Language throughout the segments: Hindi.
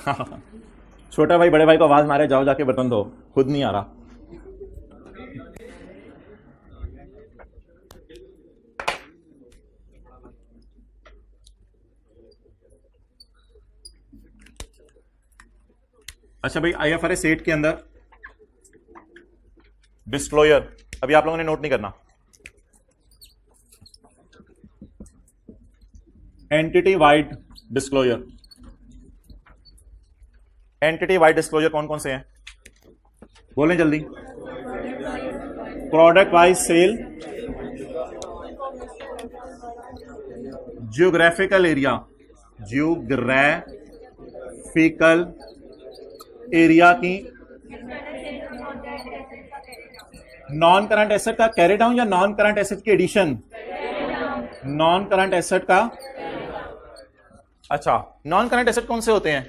छोटा भाई बड़े भाई को आवाज मारे, जाओ जाके बर्तन दो, खुद नहीं आ रहा। अच्छा भाई, IFRS 8 के अंदर डिस्क्लोजर अभी आप लोगों ने नोट नहीं करना। Entity wide disclosure, entity wide disclosure कौन कौन से हैं बोलें जल्दी। Product wise sale, geographical area, geographical area की, नॉन करंट एसेट का कैरी डाउन या नॉन करंट एसेट की एडिशन, नॉन करंट एसेट का। अच्छा, नॉन करंट एसेट कौन से होते हैं?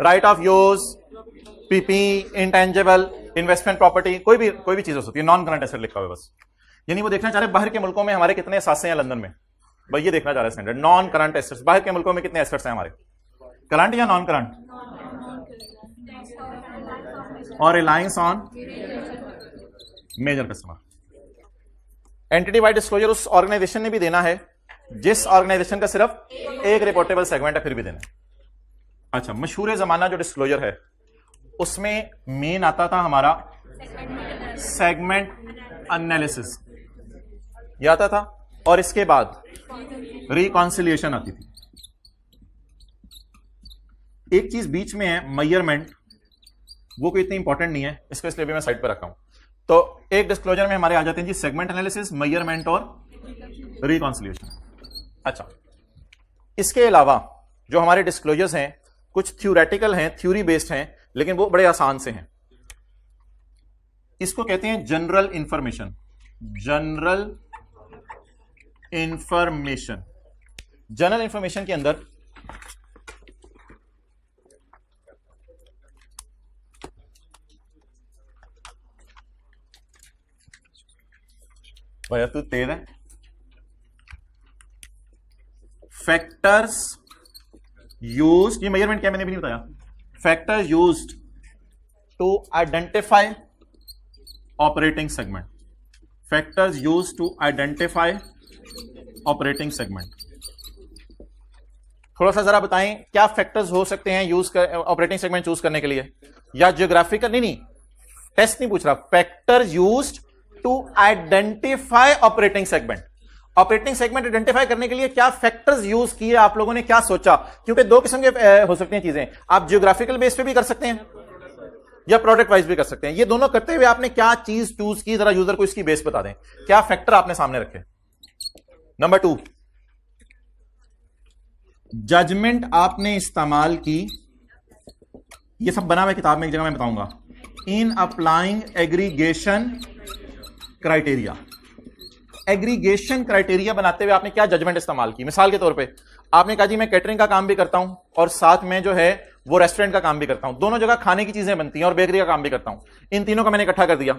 Right off use, PP, intangible, investment property, कोई भी चीज हो सकती है, नॉन करंट एसेट लिखा हुआ है बस। यानी वो देखना चाह रहे हैं बाहर के मुल्कों में हमारे कितने एसेट्स हैं लंदन में, भाई ये देखना चाह रहे हैं स्टैंडर्ड। नॉन करंट एसेट्स, बाहर के मुल्कों में कितने एसेट्स हैं हमारे, करंट या नॉन करंट, और reliance on major customer. Entity wide disclosure उस ऑर्गेनाइजेशन ने भी देना है जिस ऑर्गेनाइजेशन का सिर्फ एक रिपोर्टेबल सेगमेंट है, फिर भी देना है। अच्छा, मशहूर जमाना जो डिस्क्लोजर है उसमें मेन आता था हमारा सेगमेंट एनालिसिस, ये आता था, और इसके बाद रिकॉन्सिलिएशन आती थी। एक चीज बीच में है मेजरमेंट, वो कोई इतनी इंपॉर्टेंट नहीं है, इसको इसलिए भी मैं साइड पर रखा हूं। तो एक डिस्क्लोजर में हमारे आ जाते हैं जी सेगमेंट एनालिसिस, मेजरमेंट और रिकॉन्सिलिएशन। अच्छा, इसके अलावा जो हमारे डिस्क्लोजर्स हैं कुछ थ्योरेटिकल हैं, थ्योरी बेस्ड हैं, लेकिन वो बड़े आसान से हैं। इसको कहते हैं general information, general information. General information के अंदर भैया तू तेज है। फैक्टर्स यूज्ड, ये मेजरमेंट क्या मैंने भी नहीं बताया। Factors used to identify operating segment, factors used to identify operating segment. थोड़ा सा जरा बताएं क्या फैक्टर्स हो सकते हैं यूज कर ऑपरेटिंग सेगमेंट चूज करने के लिए, या जियोग्राफिकल, नहीं टेस्ट नहीं पूछ रहा, factors used to identify operating segment. Operating segment identify करने के लिए क्या फैक्टर्स यूज किए, आप लोगों ने क्या सोचा? क्योंकि दो किस्म के हो सकती हैं चीजें, आप जियोग्राफिकल बेस पे भी कर सकते हैं या प्रोडक्ट वाइज भी कर सकते हैं। ये दोनों करते हुए आपने क्या चीज चूज की, जरा यूजर को इसकी बेस बता दें, क्या फैक्टर आपने सामने रखे। नंबर 2, जजमेंट आपने इस्तेमाल की, ये सब बना हुआ किताब में एक जगह मैं बताऊंगा। इन applying aggregation criteria, aggregation criteria बनाते हुए आपने क्या जजमेंट इस्तेमाल की। मिसाल के तौर पे आपने कहा जी मैं कैटरिंग का काम भी करता हूं और साथ में जो है वो रेस्टोरेंट का काम भी करता हूं, दोनों जगह खाने की चीजें बनती हैं, और बेकरी का काम भी करता हूं। इन तीनों का मैंने इकट्ठा कर दिया,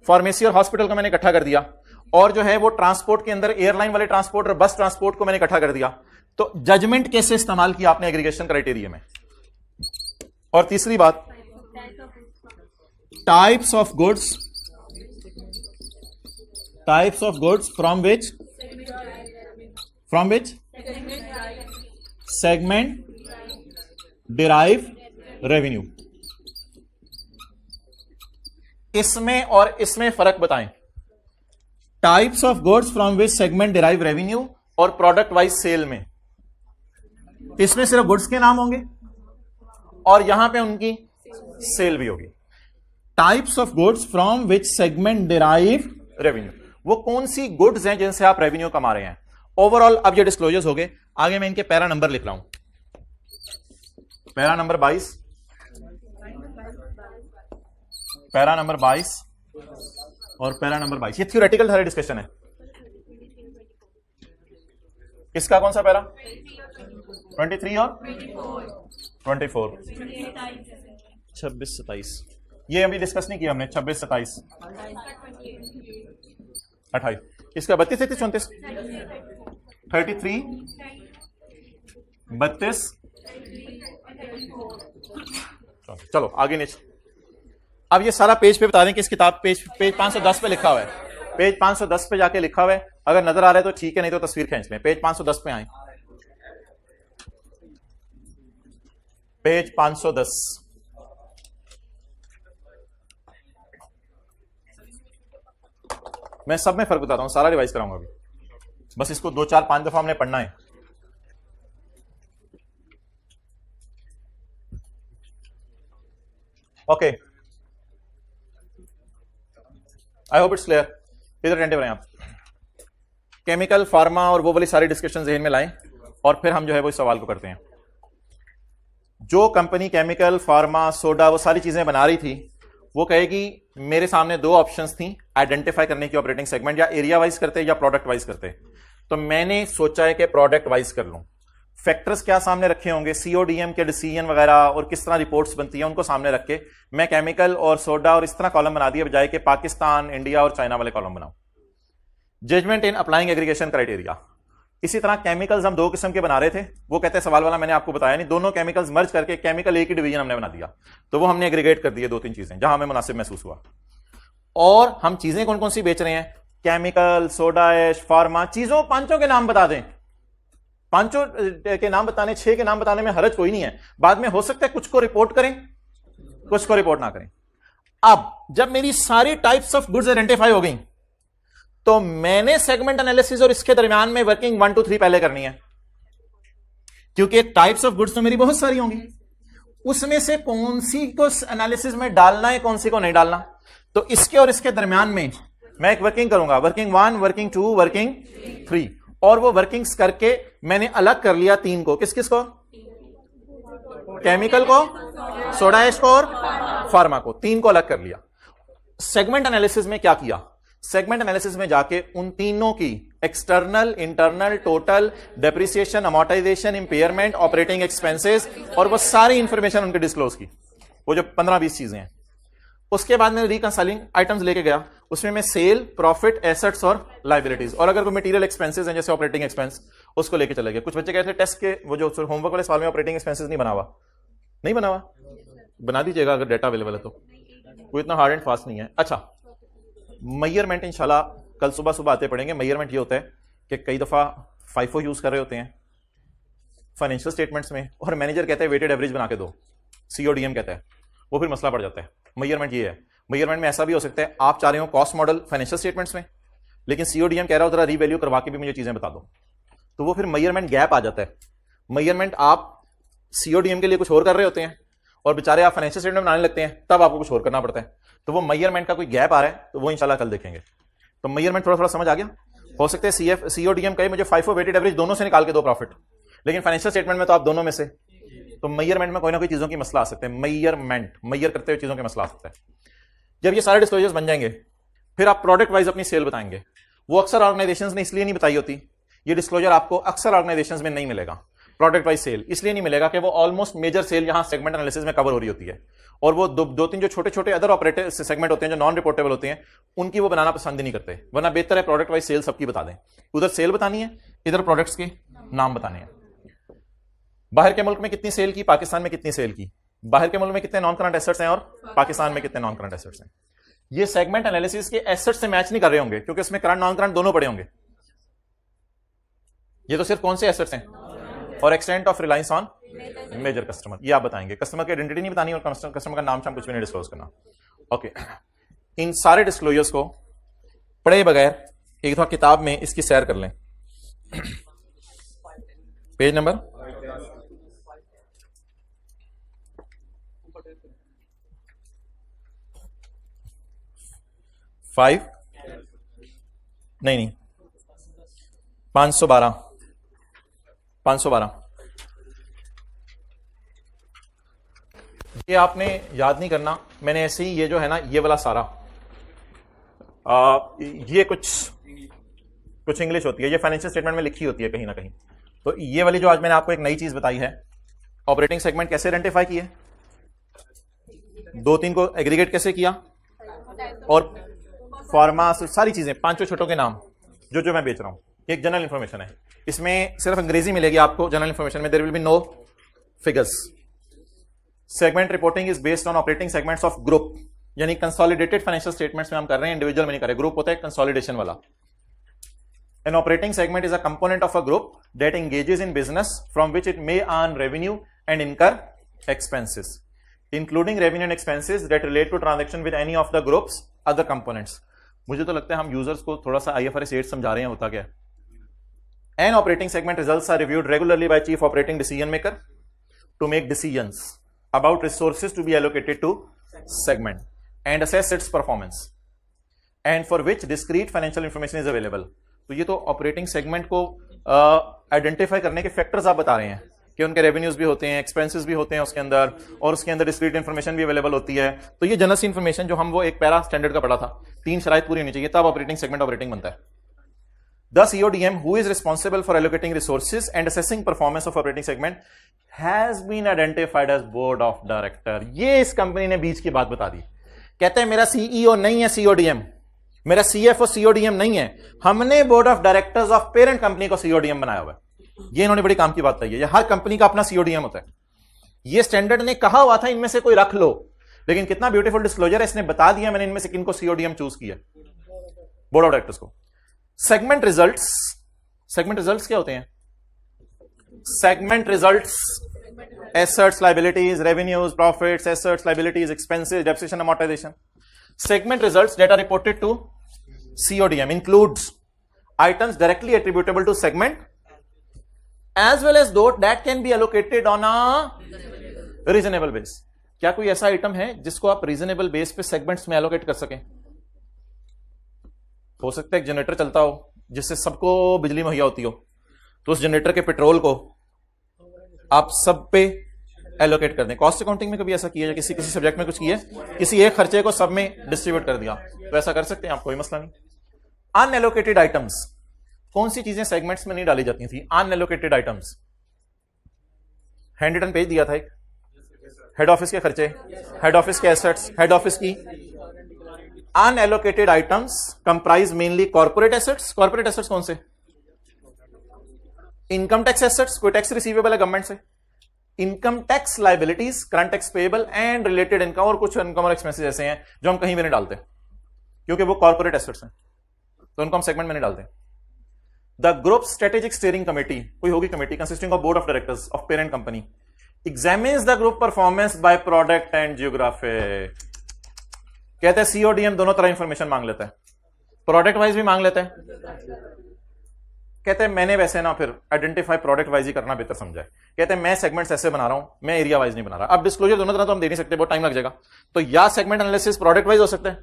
फार्मेसी और हॉस्पिटल का मैंने इकट्ठा कर दिया, और जो है वो ट्रांसपोर्ट के अंदर एयरलाइन वाले ट्रांसपोर्ट और बस ट्रांसपोर्ट को मैंने इकट्ठा कर दिया। तो जजमेंट कैसे इस्तेमाल किया आपने एग्रीगेशन क्राइटेरिया में। और तीसरी बात, types of goods, types of goods from which segment derive revenue. इसमें और इसमें फर्क बताएं। Types of goods from which segment derive revenue और प्रोडक्ट वाइज सेल में, इसमें सिर्फ गुड्स के नाम होंगे और यहां पे उनकी सेल भी होगी। Types of goods from which segment derive revenue, वो कौन सी गुड्स हैं जिनसे आप रेवेन्यू कमा रहे हैं। ओवरऑल अब ये डिस्क्लोजर्स हो गए। आगे मैं इनके पैरा नंबर लिख रहा हूं, पैरा नंबर 22, पैरा नंबर 22 और पैरा नंबर 22। ये थ्योरेटिकल सारे डिस्कशन है। इसका कौन सा पैरा? 23 और 24, 26, 27। ये अभी डिस्कस नहीं किया हमने। 26, 27, 28। इसका 32, 33, 34, 33, 32, चलो आगे नीचे। अब ये सारा पेज पे बता दें कि इस किताब पेज 510 पे लिखा हुआ है। पेज 510 पे जाके लिखा हुआ है, अगर नजर आ रहा है तो ठीक है, नहीं तो तस्वीर खींच लें। पेज 510 पे आए, पेज 510। मैं सब में फर्क बताता हूं, सारा रिवाइज कराऊंगा अभी, बस इसको 2 4 5 दफा हमने पढ़ना है। Okay, I hope it's clear. इधर अटेंटिव रहें आप। केमिकल, फार्मा और वो वाली सारी डिस्कशन जहन में लाएं और फिर हम जो है वो इस सवाल को करते हैं। जो कंपनी केमिकल, फार्मा, सोडा वो सारी चीजें बना रही थी, वो कहेगी मेरे सामने 2 ऑप्शंस थी आइडेंटिफाई करने की ऑपरेटिंग सेगमेंट, या एरिया वाइज करते या प्रोडक्ट वाइज करते। तो मैंने सोचा है कि प्रोडक्ट वाइज कर लूं। फैक्टर्स क्या सामने रखे होंगे, सीओडीएम के डिसीजन वगैरह और किस तरह रिपोर्ट्स बनती हैं उनको सामने रख के मैं केमिकल और सोडा और इस तरह कॉलम बना दिया, बजाय के पाकिस्तान, इंडिया और चाइना वाले कॉलम बनाऊं। Judgement in applying aggregation criteria. इसी तरह केमिकल्स हम 2 किस्म के बना रहे थे, वो कहते हैं सवाल वाला मैंने आपको बताया नहीं, दोनों केमिकल्स मर्ज करके केमिकल एक ही डिवीजन हमने बना दिया, तो वो हमने एग्रीगेट कर दिए 2-3 चीजें जहां हमें मुनासिब महसूस हुआ। और हम चीजें कौन कौन सी बेच रहे हैं, केमिकल, सोडा ऐश, फार्मा, चीजों 5 के नाम बता दें। 5 के नाम बताने, 6 के नाम बताने में हरज कोई नहीं है। बाद में हो सकता है कुछ को रिपोर्ट करें, कुछ को रिपोर्ट ना करें। अब जब मेरी सारी टाइप्स ऑफ गुड्स आइडेंटिफाई हो गई, तो मैंने सेगमेंट एनालिसिस और इसके दरमियान में वर्किंग 1 2 3 पहले करनी है, क्योंकि टाइप्स ऑफ गुड्स तो मेरी बहुत सारी होंगी, उसमें से कौन सी को एनालिसिस में डालना है, कौन सी को नहीं डालना। तो इसके और इसके दरमियान में मैं एक वर्किंग करूंगा, वर्किंग 1, वर्किंग 2, वर्किंग 3, और वो वर्किंग्स करके मैंने अलग कर लिया 3 को। किस किस को, केमिकल को, सोडा ऐश को और फार्मा को, 3 को अलग कर लिया। सेगमेंट एनालिसिस में क्या किया, सेगमेंट एनालिसिस में जाके उन तीनों की external, internal, total, depreciation, amortisation, impairment, operating expenses और वो सारी इंफॉर्मेशन उनके डिस्क्लोज की, वो जो 15-20 चीजें हैं। उसके बाद मैं रिकंसाइलिंग आइटम्स लेके गया, उसमें मैं सेल, प्रॉफिट, एसेट्स और लाइबिलिटीज, और अगर कोई मटेरियल एक्सपेंसेस हैं जैसे ऑपरेटिंग एक्सपेंस, उसको लेके चले गए। कुछ बच्चे कहते हैं टेस्ट के वो जो होमवर्क वाले सवाल में ऑपरेटिंग एक्सपेंसेस नहीं बना हुआ, नहीं बना हुआ, बना दीजिएगा अगर डाटा अवेलेबल है तो, वो इतना हार्ड एंड फास्ट नहीं है। अच्छा, मेजरमेंट इंशाल्लाह कल सुबह सुबह आते पढ़ेंगे। मेजरमेंट ये होता है कि कई दफा फाइफो यूज कर रहे होते हैं फाइनेंशियल स्टेटमेंट्स में, और मैनेजर कहता है वेटेड एवरेज बना के दो, सीओडीएम कहता है, वो फिर मसला पड़ जाता है। मेजरमेंट ये है, मेजरमेंट में ऐसा भी हो सकता है आप चाह रहे हो कॉस्ट मॉडल फाइनेंशियल स्टेटमेंट्स में, लेकिन सीओडीएम कह रहा हो जरा रीवैल्यू करवा के भी मुझे चीजें बता दो, तो वो फिर मेजरमेंट गैप आ जाता है। मेजरमेंट आप सीओडीएम के लिए कुछ और कर रहे होते हैं और बेचारे आप फाइनेंशियल स्टेटमेंट बनाने लगते हैं, तब आपको कुछ और करना पड़ता है। तो वो मेजरमेंट का कोई गैप आ रहा है, तो वो इंशाल्लाह कल देखेंगे। तो मेजरमेंट थोड़ा थोड़ा समझ आ गया। हो सकता है सीओडीएम कहे मुझे फाइफो वेटेड एवरेज दोनों से निकाल के दो प्रॉफिट, लेकिन फाइनेंशियल स्टेटमेंट में तो आप दोनों में से, तो मेजरमेंट में कोई ना कोई चीजों की मसला आ सकते हैं। मेजरमेंट, मेजर करते हुए चीजों के मसला आ सकता है। जब ये सारे डिस्क्लोजर्स बन जाएंगे, फिर आप प्रोडक्ट वाइज अपनी सेल बताएंगे। वो अक्सर ऑर्गेनाइजेशंस ने इसलिए नहीं बताई होती, ये डिस्क्लोजर आपको अक्सर ऑर्गेनाइजेशंस में नहीं मिलेगा। प्रोडक्ट वाइज सेल इसलिए नहीं मिलेगा कि वो ऑलमोस्ट मेजर सेल यहां सेगमेंट एनालिसिस में कवर हो रही होती है, और वो 2-3 जो छोटे छोटे अदर ऑपरेटिव सेगमेंट होते हैं जो नॉन रिपोर्टेबल होते हैं, उनकी वो बनाना पसंद ही नहीं करते। वरना बेहतर है प्रोडक्ट वाइज सेल सबकी बता दें, उधर सेल बतानी है, इधर प्रोडक्ट्स के नाम बताने हैं। बाहर के मुल्क में कितनी सेल की, पाकिस्तान में कितनी सेल की, बाहर के मुल्क में कितने नॉन करंट एसेट्स हैं और पाकिस्तान में कितने नॉन करंट एसेट्स हैं। ये सेगमेंट एनालिसिस के एसेट्स से मैच नहीं कर रहे होंगे, क्योंकि उसमें करंट नॉन करंट दोनों पड़े होंगे। ये तो सिर्फ कौन से एसेट्स हैं और extent of reliance on major customer, ये आप बताएंगे। कस्टमर की आइडेंटिटी नहीं बतानी और कस्टमर का नाम शाम कुछ भी नहीं डिस्क्लोज करना। ओके, इन सारे डिस्क्लोजर्स को पढ़े बगैर एक दफा किताब में इसकी सैर कर लें। पेज नंबर 5 नहीं 512 ये आपने याद नहीं करना। मैंने ऐसे ही ये जो है ना, ये वाला सारा ये कुछ इंग्लिश होती है, ये फाइनेंशियल स्टेटमेंट में लिखी होती है कहीं ना कहीं। तो ये वाली जो आज मैंने आपको एक नई चीज बताई है, ऑपरेटिंग सेगमेंट कैसे आइडेंटिफाई किए, 2-3 को एग्रीगेट कैसे किया, और फार्मा सारी चीजें 5 छोटों के नाम जो मैं बेच रहा हूं, एक जनरल इंफॉर्मेशन है। इसमें सिर्फ अंग्रेजी मिलेगी आपको जनरल इंफॉर्मेशन में, there will be no figures. Segment reporting is based on operating segments of group, यानी कंसोलिडेटेड फाइनेंशियल स्टेटमेंट्स में हम कर रहे हैं, इंडिविजुअल में नहीं कर रहे। ग्रुप होता है कंसोलिडेशन वाला। An operating segment is a component of a group that engages in business from which it may earn revenue and incur expenses, including revenue and expenses that relate to transaction with any of the group's other components. मुझे तो लगता है हम यूजर्स को थोड़ा सा IFRS 8 समझा रहे हैं, होता क्या है। An operating segment results are reviewed regularly by chief operating decision maker to make decisions about resources to be allocated to segment and assess its performance, and for which discrete financial information is available. तो ये तो ऑपरेटिंग सेगमेंट को आइडेंटिफाई करने के फैक्टर्स आप बता रहे हैं कि उनके रेवेन्यूज भी होते हैं, एक्सपेंसेस भी होते हैं उसके अंदर, और उसके अंदर डिस्क्रीट इन्फॉर्मेशन भी अवेलेबल होती है। तो ये जनरल इन्फॉर्मेशन जो हम वो एक पैरा स्टैंडर्ड का पढ़ा था, 3 शराइत पूरी होनी चाहिए तब ऑपरेटिंग सेगमेंट ऑपरेटिंग बनता है। The CODM who is responsible for allocating resources and assessing performance of operating segment has been identified as board of director। ये इस कंपनी ने बीच की बात बता दी। कहते हैं मेरा CEO नहीं है CODM, मेरा CFO CODM नहीं है, हमने board of directors of parent company को CODM बनाया हुआ है। ये इन्होंने बड़ी काम की बात कही है। हर कंपनी का अपना CODM होता है। ये स्टैंडर्ड ने कहा हुआ था इनमें से कोई रख लो, लेकिन कितना ब्यूटीफुल डिस्क्लोजर है, इसने बता दिया मैंने इनमें से किनको CODM चूज किया, बोर्ड ऑफ डायरेक्टर्स को। सेगमेंट रिजल्ट्स क्या होते हैं? Segment results assets, liabilities, revenues, profits, assets, liabilities, expenses, depreciation, amortisation. Segment results that are reported to CODM includes items directly attributable to segment as well as those that can be allocated on a reasonable base। क्या कोई ऐसा आइटम है जिसको आप रीजनेबल बेस पे सेगमेंट्स में एलोकेट कर सकें? हो सकता है एक जनरेटर चलता हो जिससे सबको बिजली मुहैया होती हो, तो उस जनरेटर के पेट्रोल को आप सब पे एलोकेट कर दें। कॉस्ट अकाउंटिंग में कभी ऐसा किया, किसी सब्जेक्ट में कुछ किया, किसी एक खर्चे को सब में डिस्ट्रीब्यूट कर दिया, तो ऐसा कर सकते हैं आप, कोई मसला नहीं। अनएलोकेटेड आइटम्स, कौन सी चीजें सेगमेंट्स में नहीं डाली जाती थी? Unallocated items, hand written page दिया था एक, हेड ऑफिस के खर्चे, हेड ऑफिस के एसेट्स, हेड ऑफिस की। Unallocated items comprise mainly corporate assets. Corporate assets कौन से? इनकम टैक्स एसेट्स, कोई टैक्स रिसीवेबल है गवर्नमेंट से, income tax liabilities, current tax payable and related income, और कुछ इनकम और एक्सपेंसेस ऐसे हैं जो हम कहीं भी नहीं डालते क्योंकि वो कॉर्पोरेट एसेट्स हैं, तो उनको हम सेगमेंट में नहीं डालते। The group strategic steering committee, कोई होगी committee consisting of board of directors of parent company, examines the group performance by product and geography. कहते हैं CODM दोनों तरह इंफॉर्मेशन मांग लेता है, प्रोडक्ट वाइज भी मांग लेता है। कहते हैं मैंने वैसे ना फिर आइडेंटिफाई प्रोडक्ट वाइज ही करना बेहतर समझा है। कहते हैं मैं सेगमेंट्स ऐसे बना रहा हूं, मैं एरिया वाइज नहीं बना रहा। अब डिस्क्लोजर दोनों तरह तो हम दे नहीं सकते, बहुत टाइम लग जाएगा, तो या सेगमेंट एनालिसिस प्रोडक्ट वाइज हो सकता है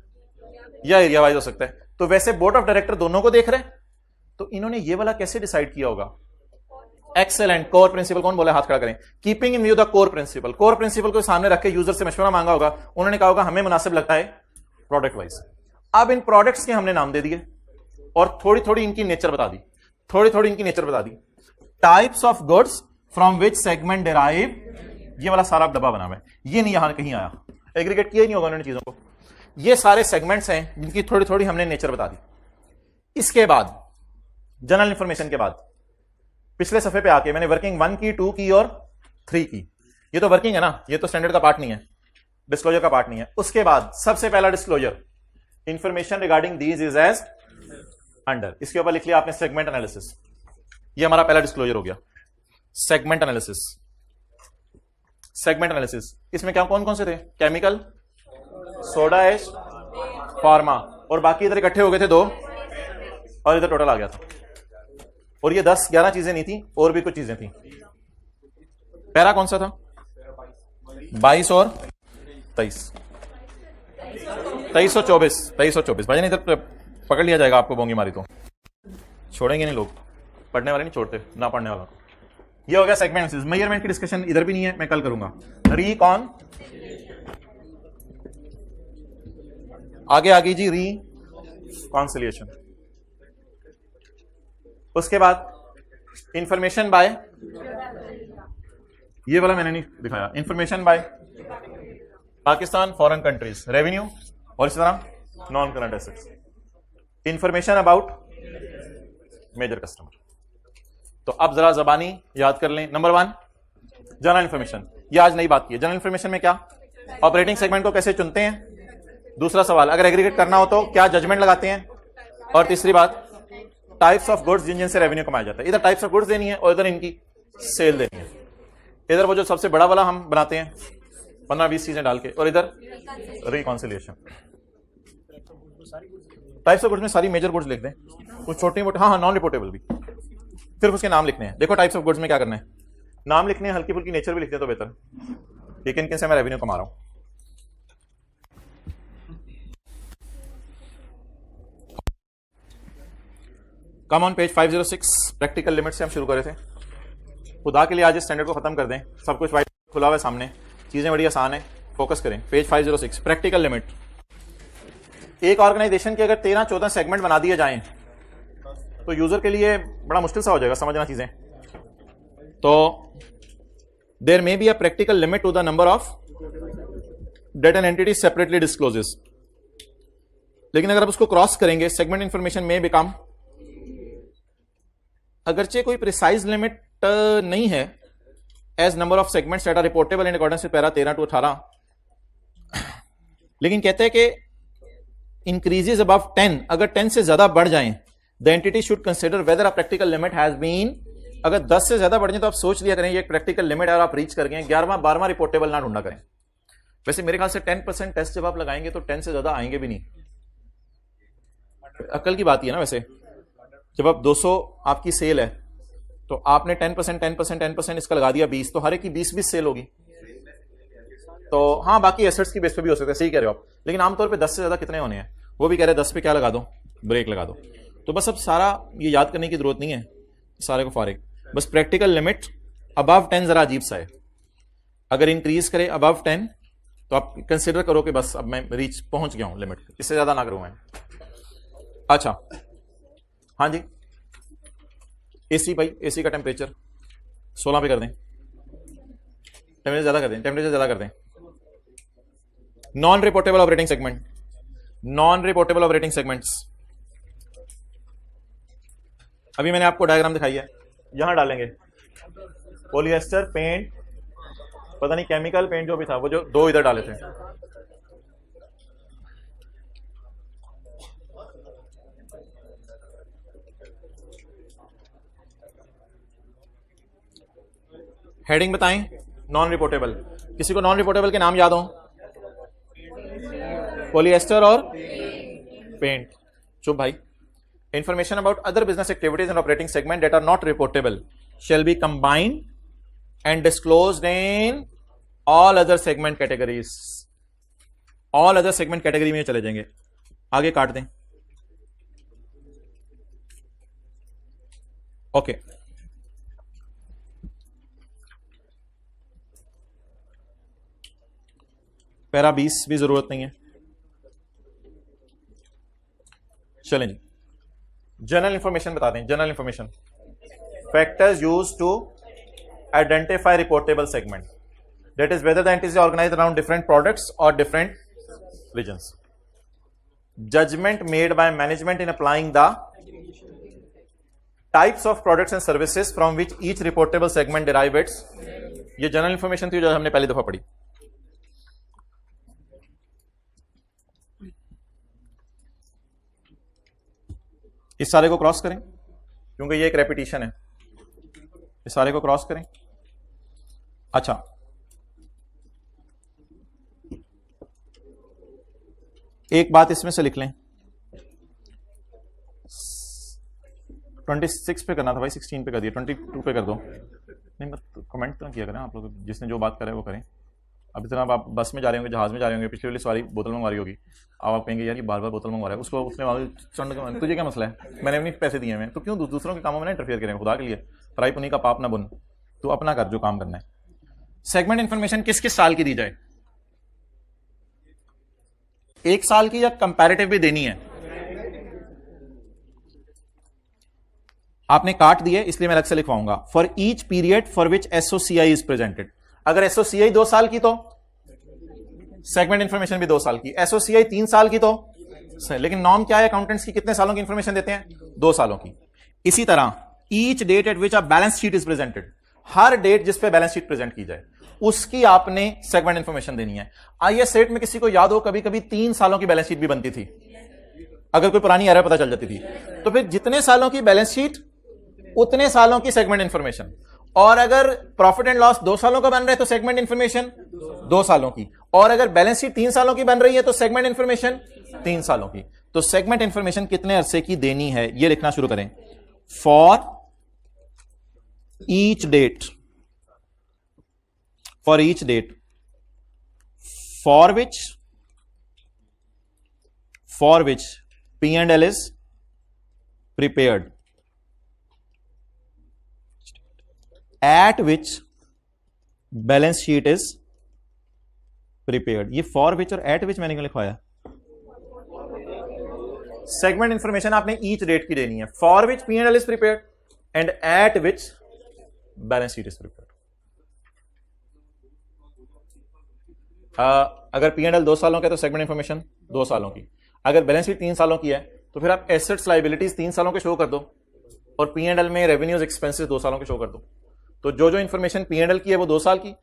या एरिया वाइज हो सकता है। तो वैसे बोर्ड ऑफ डायरेक्टर दोनों को देख रहे हैं, तो इन्होंने ये वाला कैसे डिसाइड किया होगा? एक्सेलेंट। कोर प्रिंसिपल कौन बोला? हाथ खड़ा करें। Keeping in view the core principle, core principle को सामने रख के यूजर से मशवरा मांगा होगा, उन्होंने कहा होगा हमें मुनासिब लगता है प्रोडक्ट वाइज। अब इन प्रोडक्ट्स के हमने नाम दे दिए और थोड़ी थोड़ी इनकी नेचर बता दी, types of goods from which segment derive, ये वाला सारा डब्बा बना हुआ है, ये नहीं यहां कहीं आया, एग्रीगेट किया ही नहीं होगा उन्होंने चीजों को। ये सारे सेगमेंट्स हैं जिनकी थोड़ी थोड़ी हमने नेचर बता दी। इसके बाद जनरल इंफॉर्मेशन के बाद पिछले सफे पे आके मैंने वर्किंग 1 की, 2 की और 3 की। ये तो वर्किंग है ना, ये तो स्टैंडर्ड का पार्ट नहीं है, डिस्क्लोजर का पार्ट नहीं है। उसके बाद सबसे पहला disclosure, information regarding these is as under. इसके ऊपर लिख लिया आपने सेगमेंट एनालिसिस, ये हमारा पहला डिस्क्लोजर हो गया। सेगमेंट एनालिसिस, सेगमेंट एनालिसिस इसमें क्या कौन कौन से थे? केमिकल, सोडा एश, फार्मा, और बाकी इधर इकट्ठे हो गए थे 2 और इधर टोटल आ गया था। और ये 10-11 चीजें नहीं थी, और भी कुछ चीजें थी। पैरा कौन सा था? 22 और 23, 23 और 24 भाई, नहीं इधर पकड़ लिया जाएगा आपको, बोंगी मारी तो छोड़ेंगे नहीं लोग, पढ़ने वाले नहीं छोड़ते, ना पढ़ने वाला। ये हो गया सेगमेंट एनालिसिस। मेजरमेंट की डिस्कशन इधर भी नहीं है, मैं कल करूंगा। रीकॉन आगे जी, रिकॉन्सिलिएशन। उसके बाद इंफॉर्मेशन बाय, ये वाला मैंने नहीं दिखाया, information by Pakistan, foreign countries, revenue, और इस तरह non current assets, information about major customer. तो अब जरा जबानी याद कर लें। नंबर 1 जनरल इंफॉर्मेशन, ये आज नई बात की है। जनरल इंफॉर्मेशन में क्या, ऑपरेटिंग सेगमेंट को कैसे चुनते हैं, दूसरा सवाल अगर एग्रीगेट करना हो तो क्या जजमेंट लगाते हैं, और तीसरी बात टाइप्स ऑफ गुड्स जिन जिनसे रेवेन्यू कमाया जाता है। इधर टाइप्स ऑफ गुड्स देनी है और इधर इनकी सेल देनी है। इधर वो जो सबसे बड़ा वाला हम बनाते हैं 15-20 चीजें डाल के, और इधर रिकॉन्सिलिएशन। टाइप्स ऑफ गुड्स में सारी मेजर गुड्स लिख दें, कुछ छोटी मोटी, हाँ नॉन रिपोर्टेबल भी, सिर्फ उसके नाम लिखने हैं। देखो टाइप्स ऑफ गुड्स में क्या करना है, नाम लिखने हैं, हल्की फुल्की नेचर भी लिखते हैं तो बेहतर, लेकिन किन से मैं रेवेन्यू कमा रहा हूं। Come on page 506 practical limit से हम शुरू कर रहे थे। खुदा के लिए आज इस स्टैंडर्ड को खत्म कर दें, सब कुछ वाइट खुला हुआ है सामने, चीजें बड़ी आसान है, फोकस करें। Page 506 practical limit. एक ऑर्गेनाइजेशन के अगर 13-14 सेगमेंट बना दिए जाएं तो यूजर के लिए बड़ा मुश्किल सा हो जाएगा समझना चीजें। तो there may be a practical limit to the number of date and entity separately disclosures, लेकिन अगर आप उसको क्रॉस करेंगे सेगमेंट इंफॉर्मेशन में बिकम, अगरचे कोई प्रिसाइज लिमिट नहीं है as number of segments that are reportable in accordance with para 13 to 18, लेकिन कहते हैं कि इंक्रीजेस अबव 10, अगर 10 से ज्यादा बढ़ जाएं the entity should consider whether a practical limit has been, अगर 10 से ज्यादा बढ़ जाए तो आप सोच लिया करें ये एक प्रैक्टिकल लिमिट है और आप रीच कर गए। 11वां 12वां रिपोर्टेबल ना ढूंढा करें। वैसे मेरे ख्याल से 10% टेस्ट जब आप लगाएंगे तो 10 से ज्यादा आएंगे भी नहीं, अकल की बात ही है ना। वैसे जब आप 200 आपकी सेल है तो आपने 10% इसका लगा दिया 20, तो हर एक की 20 सेल होगी। तो हाँ बाकी एसेट्स की बेस पे भी हो सकता है, सही कह रहे हो आप, लेकिन आमतौर पे 10 से ज्यादा कितने होने हैं, वो भी कह रहे हैं 10 पे क्या लगा दो, ब्रेक लगा दो। तो बस अब सारा ये याद करने की जरूरत नहीं है, सारे को फारिग, बस प्रैक्टिकल लिमिट अबव 10 जरा अजीब सा है। अगर इंक्रीज करे अबव 10 तो आप कंसिडर करो कि बस अब मैं रीच पहुंच गया हूं लिमिट, इससे ज्यादा ना करूं मैं। अच्छा हाँ जी, एसी भाई, एसी का टेम्परेचर 16 पे कर दें, टेम्परेचर ज्यादा कर दें, टेम्परेचर ज्यादा कर दें। Non reportable operating segment, non reportable operating segments, अभी मैंने आपको डायग्राम दिखाई है, यहां डालेंगे पॉलिएस्टर पेंट, पता नहीं केमिकल पेंट जो भी था, वो जो 2 इधर डाले थे। हेडिंग बताएं, नॉन रिपोर्टेबल। किसी को नॉन रिपोर्टेबल के नाम याद हो? पॉलिएस्टर और पेंट। चुप भाई। Information about other business activities and operating segment that are not reportable shall be combined and disclosed in all other segment categories. all other segment category में चले जाएंगे, आगे काट दें। ओके पैरा 20 भी जरूरत नहीं है। चलें जी, जनरल इंफॉर्मेशन बता दें। General information, factors used to identify reportable segment, that is whether the entity is organized around different products or different regions. Judgment made by management in applying the types of products and services from which each reportable segment derive its, ये जनरल इंफॉर्मेशन थी जो हमने पहली दफा पढ़ी। इस सारे को क्रॉस करें क्योंकि ये एक रेपिटेशन है, इस सारे को क्रॉस करें। अच्छा एक बात इसमें से लिख लें, 26 पे करना था भाई, 16 पे कर दिया, 22 पे कर दो। नहीं मत कमेंट तो किया करें आप लोग, जिसने जो बात करे वो करें। अभी तरह आप बस में जा रहे होंगे, जहाज में जा रहे होंगे, पिछली वाली सवारी बोतल मंगवा रही होगी, अब आप कहेंगे यार ये बार बार बोतल मंगवा रहा है, उसको उसने तुझे क्या मसला है, मैंने अपनी पैसे दिए हैं, तो क्यों दूसरों के कामों में ना इंटरफेयर करें, खुदा के लिए पराई पुनी का पाप ना बुन, तो अपना कर जो काम करना है। सेगमेंट इंफॉर्मेशन किस किस साल की दी जाए, 1 साल की या कंपैरेटिव भी देनी है? आपने काट दिए इसलिए मैं अलग से लिखवाऊंगा। For each period for which SOCI is presented, अगर एसओसीआई 2 साल की तो सेगमेंट इंफॉर्मेशन भी 2 साल की, एसओसीआई 3 साल की तो, लेकिन नॉर्म क्या है अकाउंटेंट्स की, कितने सालों की इंफॉर्मेशन देते हैं? 2 सालों की। इसी तरह each date at which a balance sheet is presented, हर डेट जिस पे बैलेंस शीट प्रेजेंट की जाए उसकी आपने सेगमेंट इंफॉर्मेशन देनी है। आइए सेट में किसी को याद हो कभी कभी 3 सालों की बैलेंस शीट भी बनती थी, अगर कोई पुरानी एरर पता चल जाती थी तो फिर जितने सालों की बैलेंस शीट उतने सालों की सेगमेंट इंफॉर्मेशन। और अगर प्रॉफिट एंड लॉस 2 सालों का बन रहा है तो सेगमेंट इंफॉर्मेशन 2 सालों की, और अगर बैलेंस शीट 3 सालों की बन रही है तो सेगमेंट इंफॉर्मेशन 3 सालों की। तो सेगमेंट इंफॉर्मेशन कितने अरसे की देनी है ये लिखना शुरू करें। For each date, for each date for which P&L is prepared, at which balance sheet is prepared। ये for which और at which मैंने क्यों लिखवाया? सेगमेंट इंफॉर्मेशन आपने ईच डेट की देनी है, for which P&L is prepared and at which balance sheet is prepared। अगर P&L 2 सालों का तो सेगमेंट इंफॉर्मेशन 2 सालों की, अगर बैलेंस शीट 3 सालों की है तो फिर आप एसेट्स लायबिलिटीज 3 सालों के शो कर दो और P&L में रेवेन्यूज एक्सपेंसेस 2 सालों के शो कर दो। तो जो जो इंफॉर्मेशन P&L की है वो 2 साल की,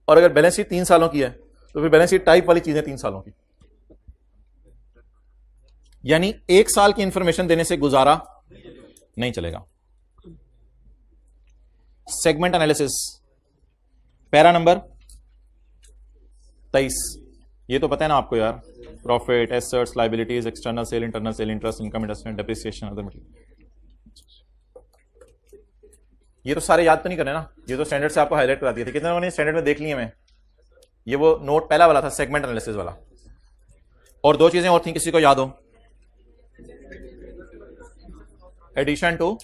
और अगर बैलेंस शीट 3 सालों की है तो फिर बैलेंस शीट टाइप वाली चीजें 3 सालों की। यानी 1 साल की इंफॉर्मेशन देने से गुजारा नहीं चलेगा। सेगमेंट एनालिसिस पैरा नंबर 23, ये तो पता है ना आपको यार, profit, assets, liabilities, external sale, internal sale, interest, income, investment, depreciation, other material. ये तो सारे याद तो नहीं करने ना, ये तो स्टैंडर्ड से आपको हाईलाइट करा दिए थे। कितने लोगों ने स्टैंडर्ड में देख लिए? मैं ये वो नोट पहला वाला था सेगमेंट एनालिसिस वाला। और 2 चीजें और थी, किसी को याद हो? एडिशन टू,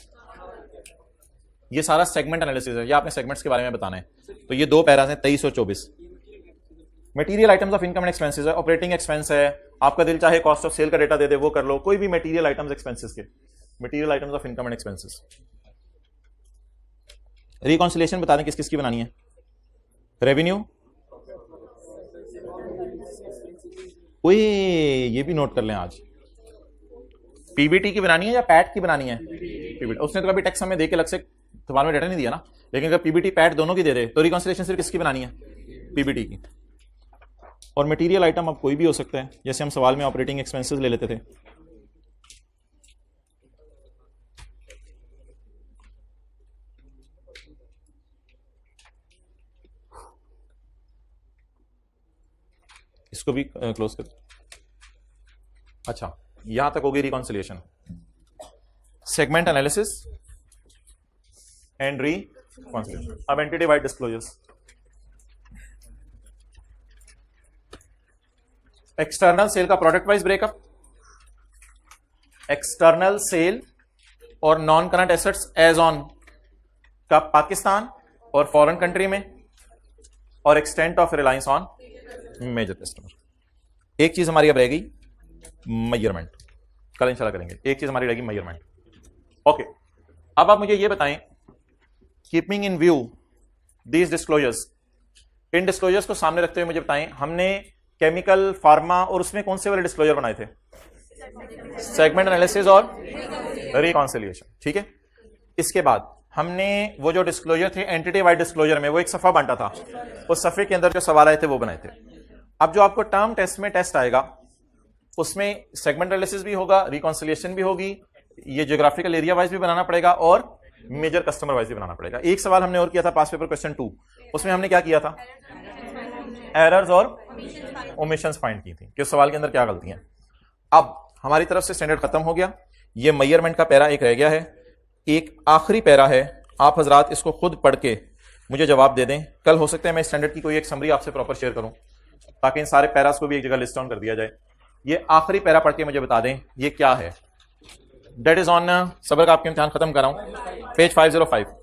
ये सारा सेगमेंट एनालिसिस है, ये आपने सेगमेंट्स के बारे में बताना है। तो ये 2 पैरास हैं 23 और 24। Material items of income and expenses है, ऑपरेटिंग एक्सपेंस है, आपका दिल चाहे कॉस्ट ऑफ सेल का डेटा दे दे वो कर लो, कोई भी मटेरियल आइटम्स एक्सपेंसेस के, material items of income and expenses. Reconciliation बता दें किस किस की बनानी है? रेवेन्यू, ओए ये भी नोट कर लें आज, पीबीटी की बनानी है या पैट की बनानी है? पीबीटी। उसने तो कभी टैक्स हमें दे के अलग से सवाल में डेटा नहीं दिया ना, लेकिन अगर पीबीटी पैट दोनों की दे दे तो रिकॉन्सिलिएशन सिर्फ किसकी बनानी है? पीबीटी की। और मटेरियल आइटम अब कोई भी हो सकता है, जैसे हम सवाल में ऑपरेटिंग एक्सपेंसेस ले लेते थे। इसको भी क्लोज कर। अच्छा, यहां तक होगी reconciliation, segment analysis and reconciliation. अब entity wide disclosures, external sale का product wise breakup, external sale और non current assets as on का पाकिस्तान और फॉरेन कंट्री में, और extent of reliance on major customer. एक चीज हमारी अब रह गई मेजरमेंट, कल इंशाल्लाह करेंगे। एक चीज हमारी रहेगी मेजरमेंट। ओके, अब आप मुझे ये बताएं, keeping in view these disclosures, in disclosures को सामने रखते हुए मुझे बताएं, हमने केमिकल, फार्मा और उसमें कौन से वाले डिस्क्लोजर बनाए थे? सेगमेंट एनालिसिस और रिकॉन्सिलिएशन, ठीक है। इसके बाद हमने वो जो डिस्क्लोजर थे एंटिटी वाइड डिस्क्लोजर में, वो एक सफा बांटा था, उस सफे के अंदर जो सवाल आए थे वो बनाए थे। अब जो आपको टर्म टेस्ट में टेस्ट आएगा उसमें सेगमेंट एनालिसिस भी होगा, रिकॉन्सिलिएशन भी होगी, ये ज्योग्राफिकल एरिया वाइज भी बनाना पड़ेगा और मेजर कस्टमर वाइज भी बनाना पड़ेगा। एक सवाल हमने और किया था पास पेपर क्वेश्चन 2, उसमें हमने क्या किया था? एरर्स और ओमिशंस फाइंड की थी कि उस सवाल के अंदर क्या गलतियां। अब हमारी तरफ से स्टैंडर्ड खत्म हो गया, ये मेजरमेंट का पैरा एक रह गया है, एक आखिरी पैरा है। आप हजरात इसको खुद पढ़ के मुझे जवाब दे दें। कल हो सकता है मैं स्टैंडर्ड की कोई एक समरी आपसे प्रॉपर शेयर करूं ताकि इन सारे पैरास को भी एक जगह लिस्ट डाउन कर दिया जाए। ये आखिरी पैरा पढ़ के मुझे बता दें ये क्या है। डेट इज ऑन, सबर का आपके इम्तिहान खत्म कर रहा हूं, पेज 505।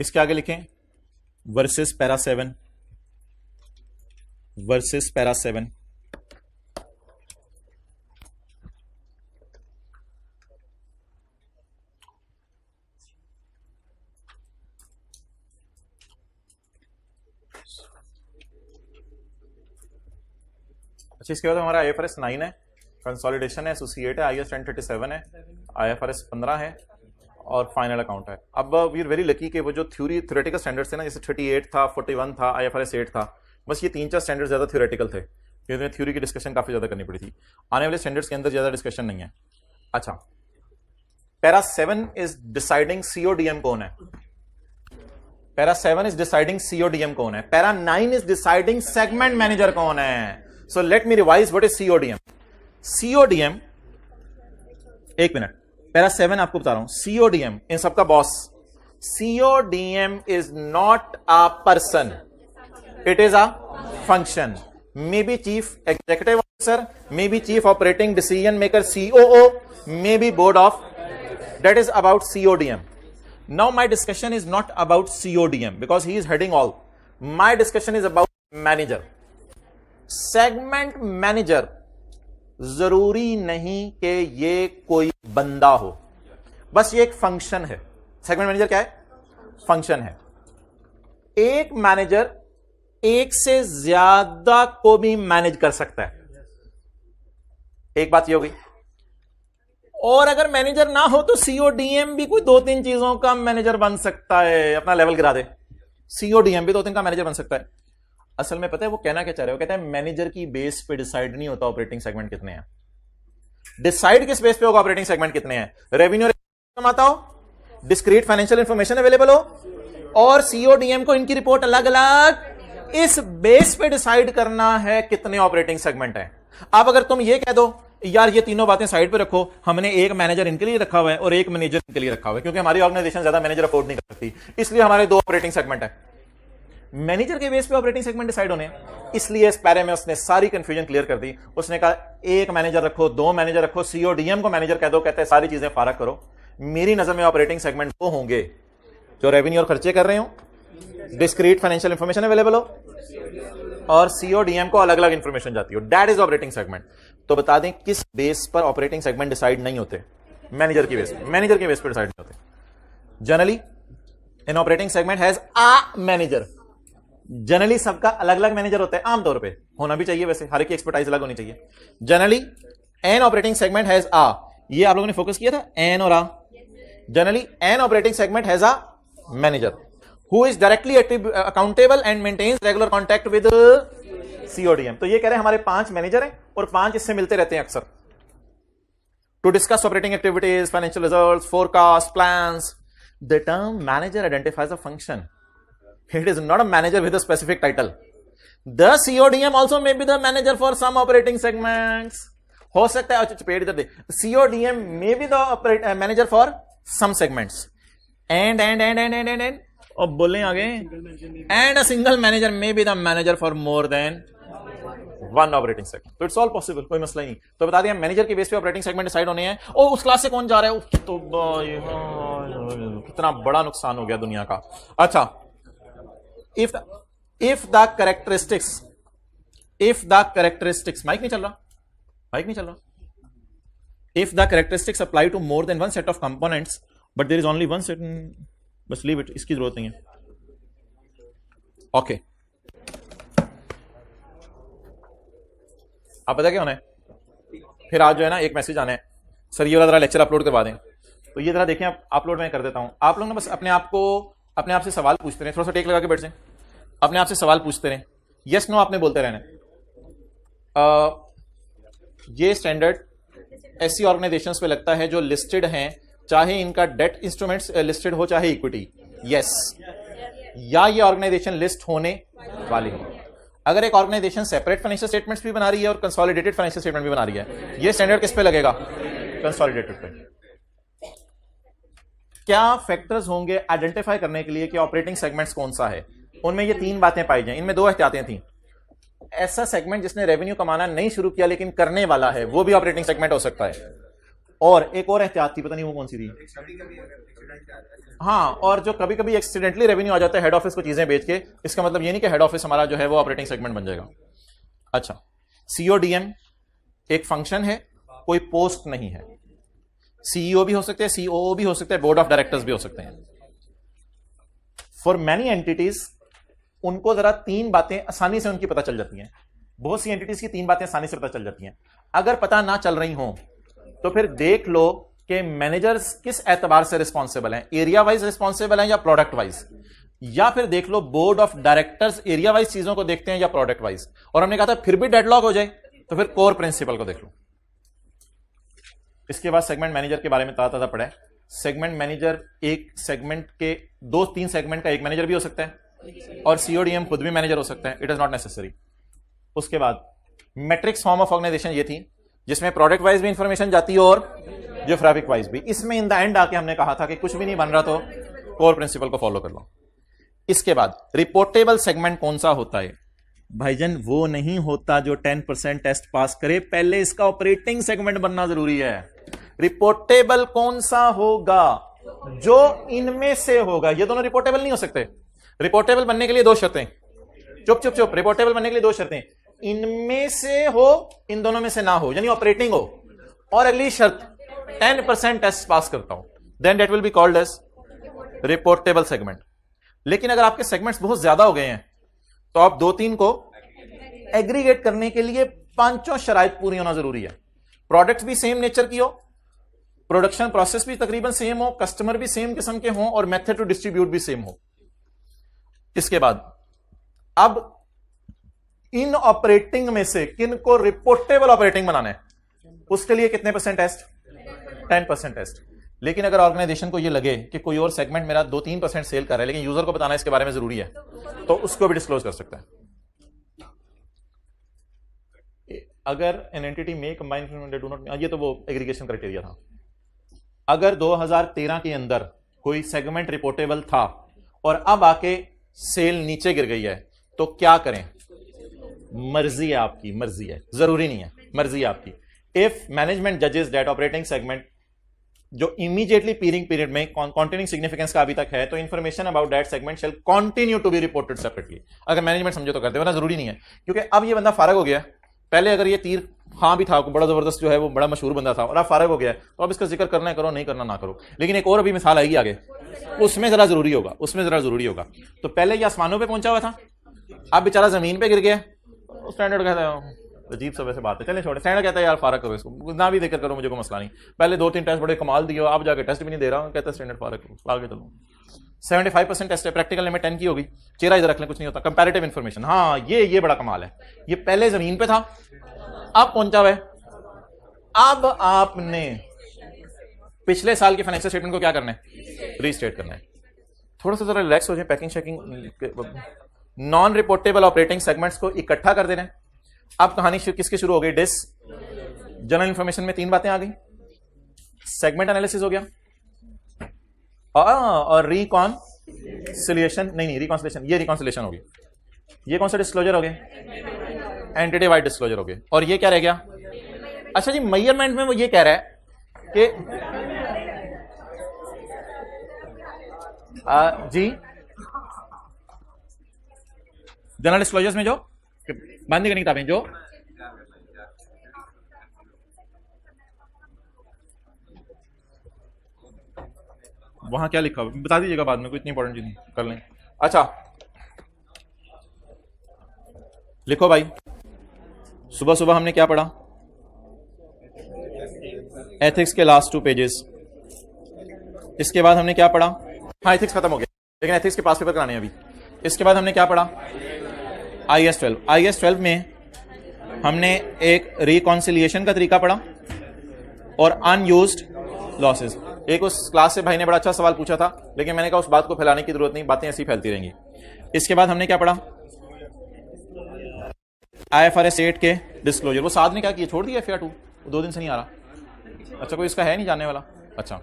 इसके आगे लिखें वर्सेस पैरा 7, वर्सेस पैरा 7। अच्छा, इसके बाद हमारा आईएफआरएस 9 है, कंसोलिडेशन है, एसोसिएट है, आईएस 1037 है, आईएफआरएस 15 है और फाइनल अकाउंट है। अब वी आर वेरी लकी कि वो जो थ्योरेटिकल स्टैंडर्ड्स थे ना, जैसे 38 था, 41 था, आईएफआरएस 8 था, बस ये 3-4 स्टैंडर्ड ज्यादा थ्योरेटिकल थे, क्योंकि थ्योरी की डिस्कशन काफी ज्यादा करनी पड़ी थी। आने वाले स्टैंडर्ड्स के अंदर ज्यादा डिस्कशन नहीं है। अच्छा, पैरा 7 इज डिसाइडिंग सीओडीएम कौन है, पैरा 7 इज डिसाइडिंग सीओडीएम कौन है, para 9 is deciding segment manager कौन है। So let me revise what is CODM. CODM, एक मिनट, पैरा 7 आपको बता रहा हूं, सीओडीएम इन सबका boss. CODM is not a person, it is a function. May be chief executive officer, may be chief operating decision maker COO, may be board of, that is about CODM. Now my discussion is not about CODM because he is heading all. My discussion is about manager. Segment manager जरूरी नहीं कि ये कोई बंदा हो, बस ये एक फंक्शन है। सेगमेंट मैनेजर क्या है? फंक्शन है। एक मैनेजर एक से ज्यादा को भी मैनेज कर सकता है, एक बात ये हो गई। और अगर मैनेजर ना हो तो सीओडीएम भी कोई 2-3 चीजों का मैनेजर बन सकता है, अपना लेवल गिरा दे, सीओडीएम भी 2-3 का मैनेजर बन सकता है। असल में पता है वो कहना क्या चाह रहे हो? कहता है मैनेजर की बेस पे डिसाइड नहीं होता ऑपरेटिंग सेगमेंट कितने हैं। डिसाइड किस बेस पे होगा ऑपरेटिंग सेगमेंट कितने हैं? रेवेन्यू कमाता हो, डिस्क्रीट फाइनेंशियल इंफॉर्मेशन अवेलेबल हो, और सीओडीएम को इनकी रिपोर्ट अलग अलग, इस बेस पे डिसाइड करना है कितने ऑपरेटिंग सेगमेंट है। अब अगर तुम ये कह दो यार ये तीनों बातें साइड पे रखो, हमने एक मैनेजर इनके लिए रखा हुआ है और एक मैनेजर इनके लिए रखा हुआ है, क्योंकि हमारी ऑर्गेनाइजेशन ज्यादा मैनेजर अफोर्ड नहीं कर सकती, इसलिए हमारे 2 ऑपरेटिंग सेगमेंट है। मैनेजर के बेस पे ऑपरेटिंग सेगमेंट डिसाइड होने हैं, इसलिए इस पैरे में उसने सारी कंफ्यूजन क्लियर कर दी। उसने कहा एक मैनेजर रखो, 2 मैनेजर रखो, सीओडीएम को मैनेजर कह दो, कहते हैं सारी चीजें फारक करो। मेरी नजर में ऑपरेटिंग सेगमेंट वो होंगे जो रेवेन्यू और खर्चे कर रहे हो, डिस्क्रीट फाइनेंशियल इंफॉर्मेशन अवेलेबल हो, और सीओडीएम को अलग अलग इंफॉर्मेशन जाती हो, दैट इज ऑपरेटिंग सेगमेंट। तो बता दें किस बेस पर ऑपरेटिंग सेगमेंट डिसाइड नहीं होते? मैनेजर की बेस, मैनेजर के बेस पर डिसाइड नहीं होते। Generally an operating segment has a manager, generally सबका अलग अलग मैनेजर होता है, आमतौर पे होना भी चाहिए, वैसे हर एक की एक्सपर्टाइज अलग होनी चाहिए। Generally an operating segment has a, ये आप लोगों ने फोकस किया था एन और आ। Generally an operating segment has a manager who is directly accountable and maintains regular contact with CODM। तो ये कह रहे हैं हमारे 5 मैनेजर हैं और 5 इससे मिलते रहते हैं अक्सर, to discuss operating activities, financial results, forecast, plans. The term manager identifies a function. It is not a manager with a specific title. The CODM also may be the manager for some operating segments. हो सकता है, पेड़ इधर दे, CODM may be the manager for some segments. And और बोलें आगे, and a single manager may be the manager for more than 1 operating segment. तो इट्स ऑल पॉसिबल, कोई मसला ही नहीं। तो बता दिया मैनेजर के बेस पे ऑपरेटिंग सेगमेंट डिसाइड होने हैं। और उस क्लास से कौन जा रहा है? तो कितना बड़ा नुकसान हो गया दुनिया का। अच्छा, इफ द कैरेक्टरिस्टिक्स, माइक नहीं चल रहा, if the characteristics apply to more than 1 set of components but there is only 1 set, बस लीव इट, इसकी जरूरत नहीं है। ओके, आप पता क्या होना है? फिर आज जो है ना एक मैसेज आना है, सर ये वाला जरा लेक्चर अपलोड करवा दें। तो ये जरा देखें, अपलोड मैं कर देता हूं। आप लोग ना बस अपने आप से सवाल पूछते रहे, थोड़ा सा टेक लगा के बैठ जाएं, अपने आप से सवाल पूछते रहे, यस नो आपने बोलते रहना। ये स्टैंडर्ड ऐसी ऑर्गेनाइजेशंस पे लगता है जो लिस्टेड हैं, चाहे इनका डेट इंस्ट्रूमेंट्स लिस्टेड हो चाहे इक्विटी, यस, या ये ऑर्गेनाइजेशन लिस्ट होने वाली है। अगर एक ऑर्गेनाइजेशन सेपरेट फाइनेंशियल स्टेटमेंट्स भी बना रही है और कंसोलिडेटेड फाइनेंशियल स्टेटमेंट भी बना रही है, ये स्टैंडर्ड किस पे लगेगा? कंसोलिडेटेड पे। क्या फैक्टर्स होंगे आइडेंटिफाई करने के लिए कि ऑपरेटिंग सेगमेंट्स कौन सा है? उनमें ये 3 बातें पाई जाए, इनमें 2 एहतियातें थी। ऐसा सेगमेंट जिसने रेवेन्यू कमाना नहीं शुरू किया लेकिन करने वाला है, वो भी ऑपरेटिंग सेगमेंट हो सकता है। और एक और एहतियात थी, पता नहीं वो कौन सी थी। हाँ, और जो कभी कभी एक्सीडेंटली रेवेन्यू आ जाता है हेड ऑफिस को चीजें बेच के, इसका मतलब ये नहीं कि हेड ऑफिस हमारा जो है वो ऑपरेटिंग सेगमेंट बन जाएगा। अच्छा, सीओडीएम एक फंक्शन है, कोई पोस्ट नहीं है। सीईओ भी हो सकते हैं, सीओओ भी हो सकते हैं, बोर्ड ऑफ डायरेक्टर्स भी हो सकते हैं। फॉर मैनी एंटिटीज उनको जरा तीन बातें आसानी से उनकी पता चल जाती हैं। बहुत सी एंटिटीज की तीन बातें आसानी से पता चल जाती हैं। अगर पता ना चल रही हो तो फिर देख लो कि मैनेजर्स किस एतबार से रिस्पॉन्सिबल हैं, एरिया वाइज रिस्पॉन्सिबल हैं या प्रोडक्ट वाइज, या फिर देख लो board of directors area wise चीजों को देखते हैं या प्रोडक्ट वाइज। और हमने कहा था फिर भी डेडलॉक हो जाए तो फिर कोर प्रिंसिपल को देख लो। इसके बाद सेगमेंट मैनेजर के बारे में ताजा पढ़ा है। सेगमेंट मैनेजर एक सेगमेंट के दो तीन सेगमेंट का एक मैनेजर भी हो सकता है, और सीओडीएम खुद भी मैनेजर हो सकता है, इट इज नॉट नेसेसरी। उसके बाद मैट्रिक्स फॉर्म ऑफ ऑर्गेनाइजेशन ये थी जिसमें प्रोडक्ट वाइज भी इंफॉर्मेशन जाती है और ज्योग्राफिक वाइज भी। इसमें इन द एंड आके हमने कहा था कि कुछ भी नहीं बन रहा तो कोर प्रिंसिपल को फॉलो कर लो। इसके बाद रिपोर्टेबल सेगमेंट कौन सा होता है? भाईजन वो नहीं होता जो 10% टेस्ट पास करे, पहले इसका ऑपरेटिंग सेगमेंट बनना जरूरी है। रिपोर्टेबल कौन सा होगा? जो इनमें से होगा। ये दोनों रिपोर्टेबल नहीं हो सकते। रिपोर्टेबल बनने के लिए दो शर्तें, चुप चुप चुप, रिपोर्टेबल बनने के लिए दो शर्तें, इनमें से हो, इन दोनों में से ना हो, यानी ऑपरेटिंग हो, और अगली शर्त 10% टेस्ट पास करता हूं, then that will be called as reportable segment. लेकिन अगर आपके सेगमेंट्स बहुत ज्यादा हो गए हैं तो आप दो तीन को एग्रीगेट करने के लिए पांचों शराइत पूरी होना जरूरी है। प्रोडक्ट भी सेम नेचर की हो, प्रोडक्शन प्रोसेस भी तकरीबन सेम हो, कस्टमर भी सेम किस्म के हों, और मेथड टू डिस्ट्रीब्यूट भी सेम हो। इसके बाद अब इन ऑपरेटिंग में से किन को रिपोर्टेबल ऑपरेटिंग बनाना है, उसके लिए कितने परसेंट टेस्ट? 10% टेस्ट। लेकिन अगर ऑर्गेनाइजेशन को यह लगे कि कोई और सेगमेंट मेरा 2-3% सेल कर रहा है लेकिन यूजर को बताना इसके बारे में जरूरी है, तो उसको भी डिस्क्लोज कर सकता है। अगर एन एंटिटी में कंबाइन डू नॉट, ये तो वो एग्रीगेशन क्राइटेरिया था। अगर 2013 के अंदर कोई सेगमेंट रिपोर्टेबल था और अब आके सेल नीचे गिर गई है तो क्या करें? मर्जी है आपकी, मर्जी है, जरूरी नहीं है, मर्जी है आपकी। इफ मैनेजमेंट जजेस दैट ऑपरेटिंग सेगमेंट जो इमीडिएटली पीरिंग पीरियड में कॉन्टिन्यूइंग सिग्निफिकेंस का अभी तक है, तो information about that segment shall continue to be reported separately. अगर मैनेजमेंट समझे तो करते, वरना जरूरी नहीं है, क्योंकि अब ये बंदा फारग हो गया। पहले अगर ये तीर हाँ भी था, बड़ा जबरदस्त जो है वो बड़ा मशहूर बंदा था, और अब फारग हो गया, तो अब इसका जिक्र करना है करो, नहीं करना ना करो। लेकिन एक और अभी मिसाल आएगी आगे, उसमें जरा जरूरी होगा, उसमें जरा जरूरी होगा। तो पहले ये आसमानों पे पहुंचा हुआ था, अब बेचारा जमीन पे गिर गया। स्टैंडर्ड कहता है, अजीब सा वैसे बात है, चले छोड़े। स्टैंडर्ड कहता है यार फारग करो इसको, ना भी जिक्र करो, मुझे कोई मसला नहीं। पहले 2-3 टेस्ट बड़े कमाल दिए, अब जाके टेस्ट भी नहीं दे रहा, कहता है स्टैंडर्ड फारग करो, आगे चलो। 75% टेस्ट है, प्रैक्टिकल में 10 की होगी। चेहरा इधर रख लें, कुछ नहीं होता। कंपैरेटिव इंफॉर्मेशन, हाँ ये बड़ा कमाल है। ये पहले जमीन पे था, अब पहुंचा हुआ है। अब आपने पिछले साल के फाइनेंशियल स्टेटमेंट को क्या करना है? रीस्टेट करना है। थोड़ा सा जरा रिलैक्स हो जाए, packing shaking. Non reportable operating segments को इकट्ठा कर देना है। अब कहानी किसकी शुरू हो गई? डिस जनरल इंफॉर्मेशन में 3 बातें आ गई। सेगमेंट एनालिसिस हो गया, और रिकॉन्सिलिएशन, नहीं रिकॉन्सिलिएशन, ये रिकॉन्सिलिएशन हो गई। ये कौन सा डिस्क्लोजर हो गया? एंटिटी वाइड डिस्क्लोजर हो गया। और ये क्या रह गया? अच्छा जी, मेजरमेंट में वो ये कह रहा है कि जी जनरल डिस्क्लोजर्स में जो बंद करनी किताबें जो वहां क्या लिखा हुआ बता दीजिएगा बाद में, कोई इतनी इंपॉर्टेंट चीज नहीं, कर लें। अच्छा लिखो भाई, सुबह सुबह हमने क्या पढ़ा? एथिक्स के लास्ट 2 पेजेस। इसके बाद हमने क्या पढ़ा? हाँ एथिक्स खत्म हो गया, लेकिन एथिक्स के पास पेपर कराने हैं अभी। इसके बाद हमने क्या पढ़ा? IS-12। IS-12 में हमने एक रिकॉन्सिलिएशन का तरीका पढ़ा और अनयूज्ड लॉसेस। एक उस क्लास से भाई ने बड़ा अच्छा सवाल पूछा था, लेकिन मैंने कहा उस बात को फैलाने की जरूरत नहीं, बातें ऐसी फैलती रहेंगी। इसके बाद हमने क्या पढ़ा? IFRS 8 के डिस्क्लोजर। वो साथ ने क्या किया? छोड़ दिया FR 2, 2 दिन से नहीं आ रहा। अच्छा कोई इसका है नहीं जानने वाला? अच्छा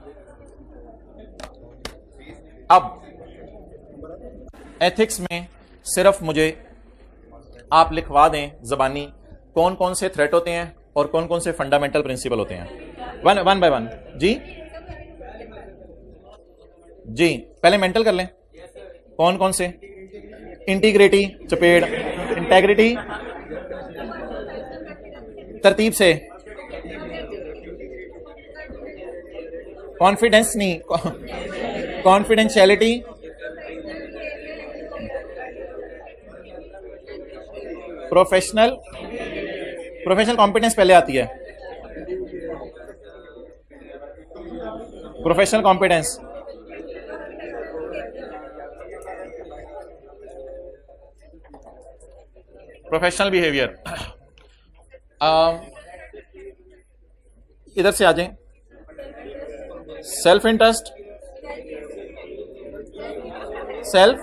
अब एथिक्स में सिर्फ मुझे आप लिखवा दें जबानी कौन कौन से थ्रेट होते हैं और कौन कौन से फंडामेंटल प्रिंसिपल होते हैं। One by one. जी जी, पहले मेंटल कर लें। कौन कौन से? इंटीग्रिटी, चपेड़, इंटेग्रिटी, तरतीब से, कॉन्फिडेंस नहीं, कॉन्फिडेंशियलिटी, प्रोफेशनल कॉम्पिटेंस पहले आती है। Professional competence, professional behaviour. इधर से आ जाएं। सेल्फ इंटरेस्ट, सेल्फ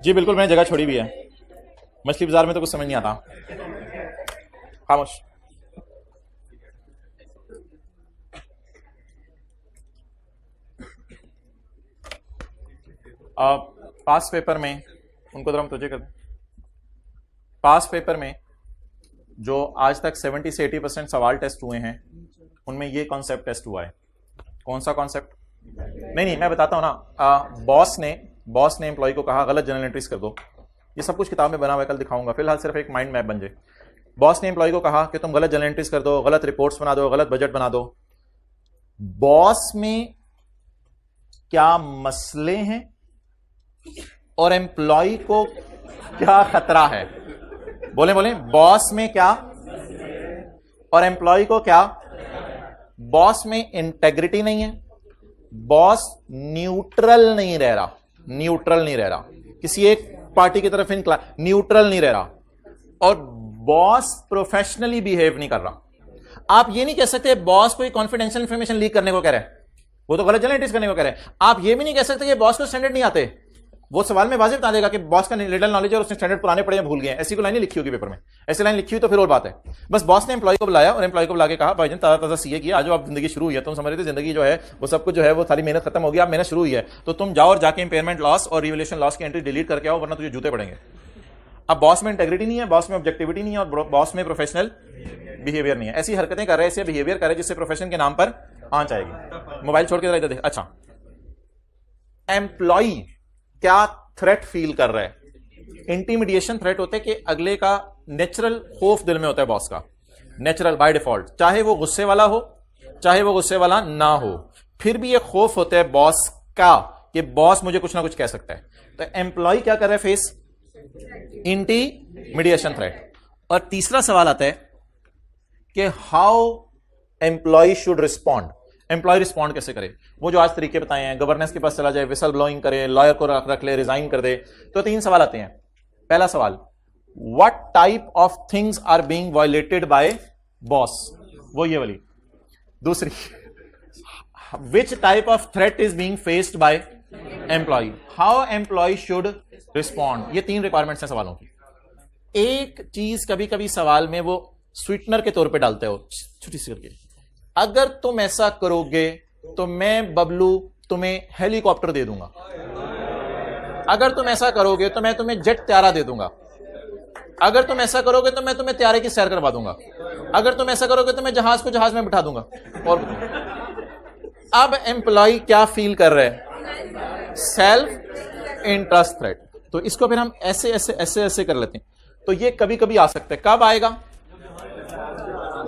जी बिल्कुल, मैंने जगह छोड़ी भी है। मछली बाजार में तो कुछ समझ नहीं आता। खामोश। पास पेपर में उनको तो हम तुझे कर, पास पेपर में जो आज तक 70 से 80% सवाल टेस्ट हुए हैं उनमें ये कॉन्सेप्ट टेस्ट हुआ है। कौन सा कॉन्सेप्ट? नहीं, मैं बताता हूं ना। बॉस ने एम्प्लॉय को कहा गलत जर्नल एंट्रीज कर दो। ये सब कुछ किताब में बना हुआ है, कल दिखाऊंगा, फिलहाल सिर्फ एक माइंड मैप बन जाए। बॉस ने एम्प्लॉय को कहा कि तुम गलत जर्नल एंट्रीज कर दो, गलत रिपोर्ट्स बना दो, गलत बजट बना दो। बॉस में क्या मसले हैं और एम्प्लॉय को क्या खतरा है? बोले बॉस में क्या और एम्प्लॉय को क्या? बॉस में इंटेग्रिटी नहीं है, बॉस न्यूट्रल नहीं रह रहा, किसी एक पार्टी की तरफ न्यूट्रल नहीं रह रहा, और बॉस प्रोफेशनली बिहेव नहीं कर रहा। आप ये नहीं कह सकते बॉस कोई कॉन्फिडेंशियल इंफॉर्मेशन लीक करने को कह रहे हैं, वो तो गलत जर्नल एंट्रीज करने को कह रहे हैं। आप ये भी नहीं कह सकते कि बॉस को स्टैंडर्ड नहीं आते। वो सवाल में वाजिब बता देगा कि बॉस का लिटिल नॉलेज है और उसने स्टैंडर्ड पुराने पढ़े भूल गए हैं। ऐसी कोई लाइन लिखी होगी पेपर में, ऐसी लाइन लिखी हुई तो फिर और बात है। बस बॉस ने एम्प्लॉय को बुलाया और एम्प्लॉय को बुला के कहा भाईजान ताज़ा सीए किया, आज आप जिंदगी शुरू हुई है, तुम समझ रहे थे जिंदगी जो है वो सब कुछ जो है वो सारी मेहनत खत्म हो गई, अब मेहनत शुरू हुई है, तो तुम जाओ और जाके इंपेयरमेंट लॉस और रिवैल्यूएशन लॉस की एंट्री डिलीट करके आओ, वरना तुझे जूते पड़ेंगे। अब बॉस में इंटेग्रिटी नहीं है, बॉस में ऑब्जेक्टिविटी नहीं है, और बॉस में प्रोफेशनल बिहेवियर नहीं है। ऐसी हरकतें कर रहे हैं, ऐसे बिहेवियर कर रहे हैं जिससे प्रोफेशन के नाम पर आंच आएगी। मोबाइल छोड़ के जरा इधर देख। अच्छा, एम्प्लॉय क्या थ्रेट फील कर रहा है? इंटिमिडिएशन थ्रेट होते हैं कि अगले का नेचुरल खौफ दिल में होता है बॉस का, नेचुरल बाय डिफॉल्ट, चाहे वो गुस्से वाला हो चाहे वो गुस्से वाला ना हो, फिर भी ये खौफ होता है बॉस का कि बॉस मुझे कुछ ना कुछ कह सकता है। तो एम्प्लॉय क्या कर रहा है? Face intimidation threat. और तीसरा सवाल आता है कि how employ should respond. Employ respond कैसे करे? वो जो आज तरीके बताए हैं, गवर्नेंस के पास चला जाए, विसल ब्लोइंग करे, लॉयर को रख ले, रिजाइन कर दे। तो तीन सवाल आते हैं। पहला सवाल, what type of things are being violated by boss, वो ये वाली। दूसरी, which type of threat is being faced by employ, how employ should respond. ये तीन रिक्वायरमेंट्स हैं सवालों की। एक चीज कभी कभी सवाल में वो स्वीटनर के तौर पे डालते हो, छोटी सी करके, अगर तुम ऐसा करोगे तो मैं बबलू तुम्हें हेलीकॉप्टर दे दूंगा, अगर तुम ऐसा करोगे तो मैं तुम्हें जेट त्यारा दे दूंगा, अगर तुम ऐसा करोगे तो मैं तुम्हें त्यारे की सैर करवा दूंगा, अगर तुम ऐसा करोगे तो मैं जहाज को जहाज में बिठा दूंगा। और अब एम्प्लॉय क्या फील कर रहे हैं? Self interest threat. तो इसको फिर हम ऐसे ऐसे ऐसे ऐसे कर लेते हैं। तो ये कभी कभी आ सकता है। कब आएगा?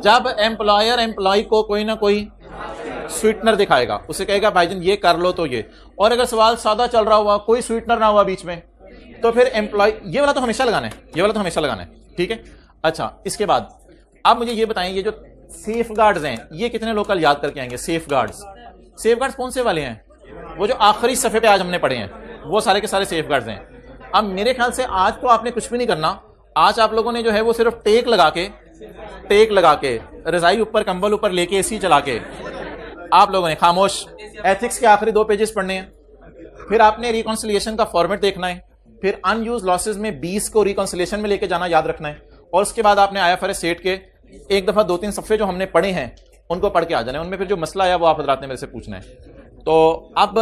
जब एम्प्लॉयर एम्प्लॉय को कोई ना कोई स्वीटनर दिखाएगा, उसे कहेगा भाईजान ये कर लो तो ये। और अगर सवाल सादा चल रहा हुआ, कोई स्वीटनर ना हुआ बीच में, तो फिर एम्प्लॉय, ये वाला तो हमेशा लगाना है, ये वाला तो हमेशा लगाना है, ठीक है। अच्छा, इसके बाद आप मुझे ये बताएं, ये जो सेफ गार्ड्स हैं ये कितने लोग कल याद करके आएंगे? सेफ गार्ड्स कौन से वाले हैं? वो जो आखिरी सफे पे आज हमने पढ़े हैं, वो सारे के सारे सेफ गार्ड्स हैं। अब मेरे ख्याल से आज तो आपने कुछ भी नहीं करना। आज आप लोगों ने जो है वो सिर्फ टेक लगा के रजाई ऊपर, कंबल ऊपर लेके, एसी चला के आप लोगों ने खामोश एथिक्स के आखिरी 2 पेजेस पढ़ने हैं। फिर आपने रिकॉन्सिलिएशन का फॉर्मेट देखना है, फिर अनयूज लॉसेस में 20 को रिकॉन्सिलिएशन में लेके जाना याद रखना है, और उसके बाद आपने IFRS 8 के एक दफा 2-3 सफ़े जो हमने पढ़े हैं उनको पढ़ के आ जाना है। उनमें फिर जो मसला है वो आप हजरात ने मेरे से पूछना है। तो अब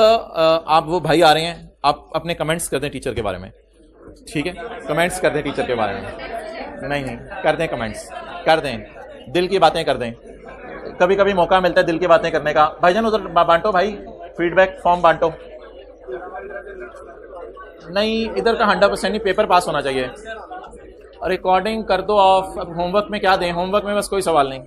आप वो भाई आ रहे हैं, आप अपने कमेंट्स कर दें टीचर के बारे में, ठीक है? कमेंट्स कर दें टीचर के बारे में। नहीं कर दें, कमेंट्स कर दें, दिल की बातें कर दें। कभी कभी मौका मिलता है दिल की बातें करने का। भाईजान उधर बांटो भाई, फीडबैक फॉर्म बांटो। नहीं, इधर का 100% नहीं, पेपर पास होना चाहिए। रिकॉर्डिंग कर दो ऑफ। अब होमवर्क में क्या दें? होमवर्क में बस कोई सवाल नहीं।